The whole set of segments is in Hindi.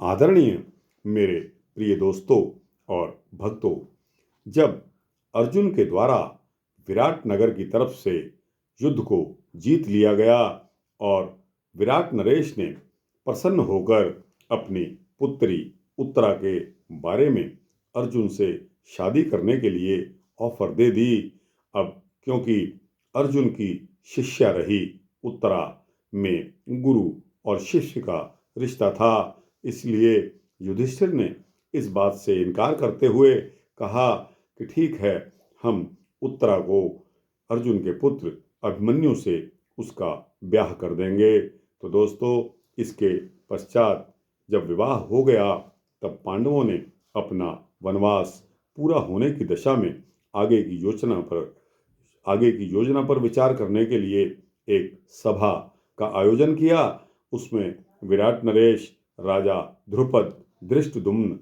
आदरणीय मेरे प्रिय दोस्तों और भक्तों, जब अर्जुन के द्वारा विराट नगर की तरफ से युद्ध को जीत लिया गया और विराट नरेश ने प्रसन्न होकर अपनी पुत्री उत्तरा के बारे में अर्जुन से शादी करने के लिए ऑफर दे दी। अब क्योंकि अर्जुन की शिष्या रही उत्तरा में गुरु और शिष्य का रिश्ता था, इसलिए युधिष्ठिर ने इस बात से इनकार करते हुए कहा कि ठीक है, हम उत्तरा को अर्जुन के पुत्र अभिमन्यु से उसका ब्याह कर देंगे। तो दोस्तों, इसके पश्चात जब विवाह हो गया तब पांडवों ने अपना वनवास पूरा होने की दशा में आगे की योजना पर विचार करने के लिए एक सभा का आयोजन किया। उसमें विराट नरेश, राजा ध्रुपद, धृष्टद्युम्न,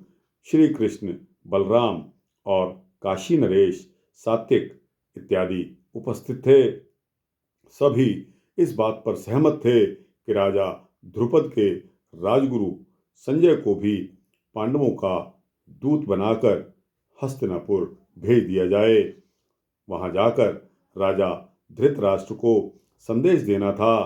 श्री कृष्ण, बलराम और काशी नरेश, सात्विक इत्यादि उपस्थित थे। सभी इस बात पर सहमत थे कि राजा ध्रुपद के राजगुरु संजय को भी पांडवों का दूत बनाकर हस्तिनापुर भेज दिया जाए। वहां जाकर राजा धृतराष्ट्र को संदेश देना था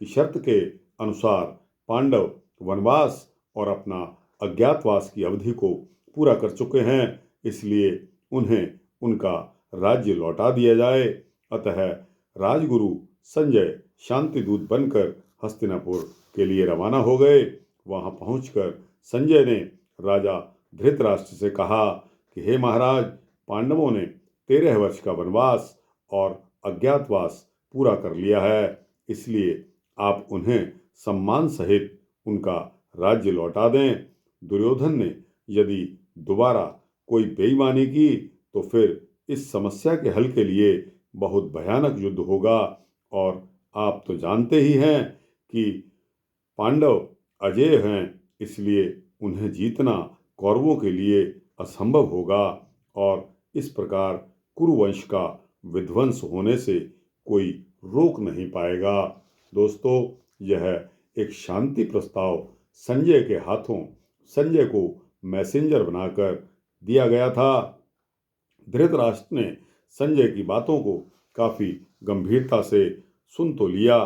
कि शर्त के अनुसार पांडव वनवास और अपना अज्ञातवास की अवधि को पूरा कर चुके हैं, इसलिए उन्हें उनका राज्य लौटा दिया जाए। अतः राजगुरु संजय शांति दूत बनकर हस्तिनापुर के लिए रवाना हो गए। वहां पहुंचकर संजय ने राजा धृतराष्ट्र से कहा कि हे महाराज, पांडवों ने 13 वर्ष का वनवास और अज्ञातवास पूरा कर लिया है, इसलिए आप उन्हें सम्मान सहित उनका राज्य लौटा दें। दुर्योधन ने यदि दोबारा कोई बेईमानी की तो फिर इस समस्या के हल के लिए बहुत भयानक युद्ध होगा, और आप तो जानते ही हैं कि पांडव अजेय हैं, इसलिए उन्हें जीतना कौरवों के लिए असंभव होगा और इस प्रकार कुरुवंश का विध्वंस होने से कोई रोक नहीं पाएगा। दोस्तों, यह एक शांति प्रस्ताव संजय के हाथों संजय को मैसेंजर बनाकर दिया गया था। धृतराष्ट्र ने संजय की बातों को काफी गंभीरता से सुन तो लिया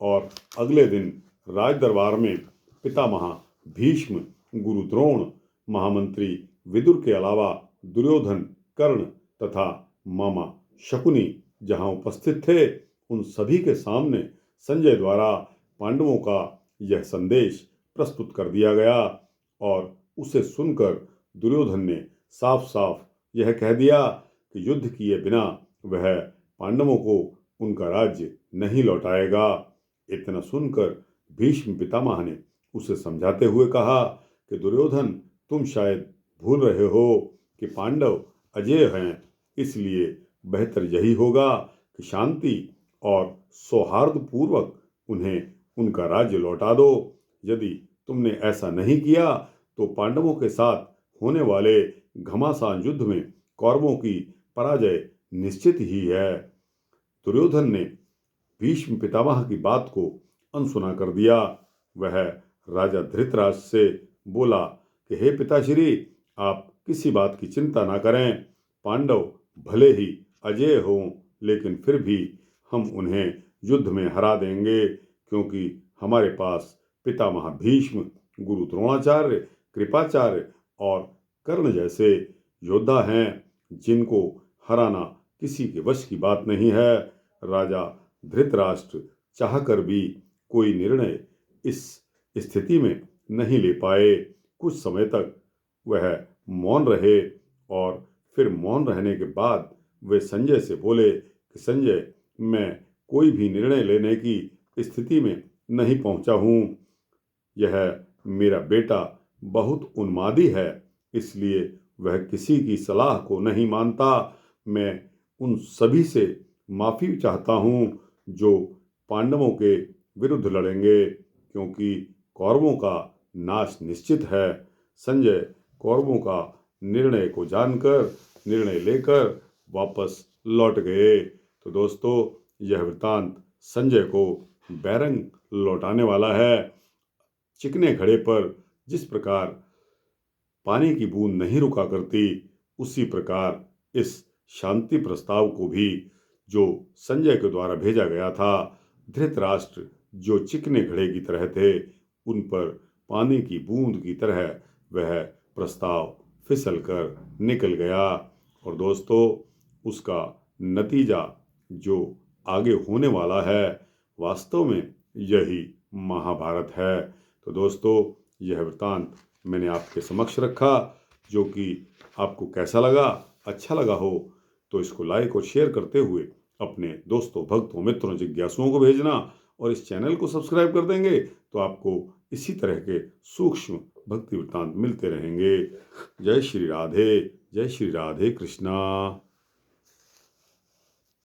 और अगले दिन राज दरबार में पितामह भीष्म, गुरु द्रोण, महामंत्री विदुर के अलावा दुर्योधन, कर्ण तथा मामा शकुनी जहां उपस्थित थे, उन सभी के सामने संजय द्वारा पांडवों का यह संदेश प्रस्तुत कर दिया गया और उसे सुनकर दुर्योधन ने साफ साफ यह कह दिया कि युद्ध किए बिना वह पांडवों को उनका राज्य नहीं लौटाएगा। इतना सुनकर भीष्म पितामह ने उसे समझाते हुए कहा कि दुर्योधन, तुम शायद भूल रहे हो कि पांडव अजेय हैं, इसलिए बेहतर यही होगा कि शांति और सौहार्दपूर्वक उन्हें उनका राज्य लौटा दो। यदि तुमने ऐसा नहीं किया तो पांडवों के साथ होने वाले घमासान युद्ध में कौरवों की पराजय निश्चित ही है। दुर्योधन ने भीष्म पितामह की बात को अनसुना कर दिया। वह राजा धृतराष्ट्र से बोला कि हे पिताश्री, आप किसी बात की चिंता ना करें। पांडव भले ही अजेय हों, लेकिन फिर भी हम उन्हें युद्ध में हरा देंगे, क्योंकि हमारे पास पितामह भीष्म, गुरु द्रोणाचार्य, कृपाचार्य और कर्ण जैसे योद्धा हैं, जिनको हराना किसी के वश की बात नहीं है। राजा धृतराष्ट्र चाहकर भी कोई निर्णय इस स्थिति में नहीं ले पाए। कुछ समय तक वह मौन रहे और फिर मौन रहने के बाद वे संजय से बोले कि संजय, मैं कोई भी निर्णय लेने की स्थिति में नहीं पहुंचा हूं। यह मेरा बेटा बहुत उन्मादी है, इसलिए वह किसी की सलाह को नहीं मानता। मैं उन सभी से माफी चाहता हूं जो पांडवों के विरुद्ध लड़ेंगे, क्योंकि कौरवों का नाश निश्चित है। संजय कौरवों का निर्णय को जानकर निर्णय लेकर वापस लौट गए। तो दोस्तों, यह वृतांत संजय को बैरंग लौटाने वाला है। चिकने घड़े पर जिस प्रकार पानी की बूंद नहीं रुका करती, उसी प्रकार इस शांति प्रस्ताव को भी जो संजय के द्वारा भेजा गया था, धृतराष्ट्र जो चिकने घड़े की तरह थे, उन पर पानी की बूंद की तरह वह प्रस्ताव फिसल कर निकल गया। और दोस्तों, उसका नतीजा जो आगे होने वाला है, वास्तव में यही महाभारत है। तो दोस्तों, यह वृतांत मैंने आपके समक्ष रखा, जो कि आपको कैसा लगा, अच्छा लगा हो तो इसको लाइक और शेयर करते हुए अपने दोस्तों, भक्तों, मित्रों, जिज्ञासुओं को भेजना, और इस चैनल को सब्सक्राइब कर देंगे तो आपको इसी तरह के सूक्ष्म भक्ति वृत्तांत मिलते रहेंगे। जय श्री राधे, जय श्री राधे कृष्णा।